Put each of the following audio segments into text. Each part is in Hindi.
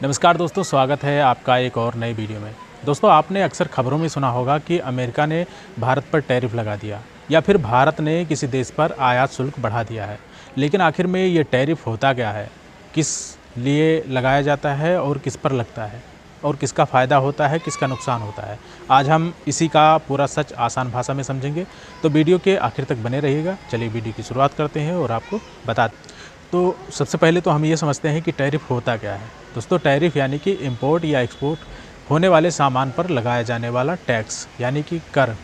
नमस्कार दोस्तों, स्वागत है आपका एक और नई वीडियो में। दोस्तों, आपने अक्सर खबरों में सुना होगा कि अमेरिका ने भारत पर टैरिफ लगा दिया या फिर भारत ने किसी देश पर आयात शुल्क बढ़ा दिया है। लेकिन आखिर में ये टैरिफ होता क्या है, किस लिए लगाया जाता है और किस पर लगता है और किसका फ़ायदा होता है, किसका नुकसान होता है। आज हम इसी का पूरा सच आसान भाषा में समझेंगे, तो वीडियो के आखिर तक बने रहिएगा। चलिए वीडियो की शुरुआत करते हैं और आपको बताते। तो सबसे पहले तो हम ये समझते हैं कि टैरिफ होता क्या है। दोस्तों, टैरिफ यानी कि इंपोर्ट या एक्सपोर्ट होने वाले सामान पर लगाया जाने वाला टैक्स यानी कि कर।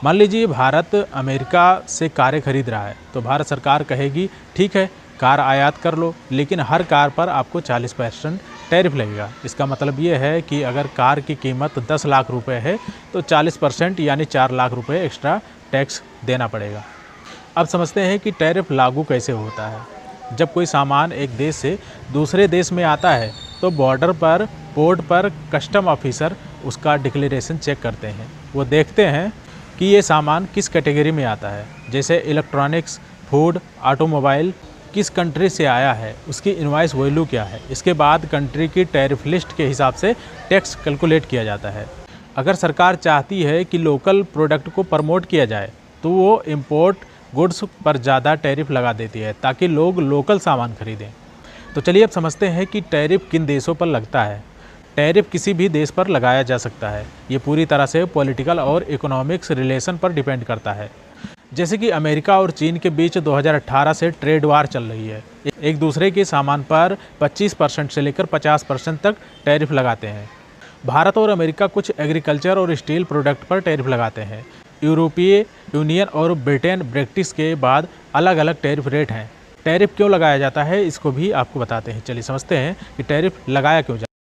मान लीजिए भारत अमेरिका से कारें खरीद रहा है, तो भारत सरकार कहेगी ठीक है, कार आयात कर लो, लेकिन हर कार पर आपको 40% टैरिफ लगेगा। इसका मतलब ये है कि अगर कार की कीमत 10 लाख रुपए है तो 40% यानी 4 लाख रुपए एक्स्ट्रा टैक्स देना पड़ेगा। अब समझते हैं कि टैरिफ लागू कैसे होता है। जब कोई सामान एक देश से दूसरे देश में आता है तो बॉर्डर पर, पोर्ट पर कस्टम ऑफिसर उसका डिक्लेरेशन चेक करते हैं। वो देखते हैं कि ये सामान किस कैटेगरी में आता है, जैसे इलेक्ट्रॉनिक्स, फूड, ऑटोमोबाइल, किस कंट्री से आया है, उसकी इनवॉइस वैल्यू क्या है। इसके बाद कंट्री की टैरिफ लिस्ट के हिसाब से टैक्स कैलकुलेट किया जाता है। अगर सरकार चाहती है कि लोकल प्रोडक्ट को प्रमोट किया जाए तो वो इम्पोर्ट गुड्स पर ज़्यादा टैरिफ लगा देती है ताकि लोग लोकल सामान खरीदें। तो चलिए अब समझते हैं कि टैरिफ किन देशों पर लगता है। टैरिफ किसी भी देश पर लगाया जा सकता है। ये पूरी तरह से पॉलिटिकल और इकोनॉमिक्स रिलेशन पर डिपेंड करता है। जैसे कि अमेरिका और चीन के बीच 2018 से ट्रेड वार चल रही है। एक दूसरे के सामान पर 25% से लेकर 50% तक टैरिफ लगाते हैं। भारत और अमेरिका कुछ एग्रीकल्चर और स्टील प्रोडक्ट पर टैरिफ लगाते हैं। यूरोपीय यूनियन और ब्रिटेन ब्रेक्सिट के बाद अलग अलग टैरिफ रेट हैं। टैरिफ क्यों लगाया जाता है, इसको भी आपको बताते हैं। चलिए समझते हैं कि टैरिफ लगाया क्यों जाता है।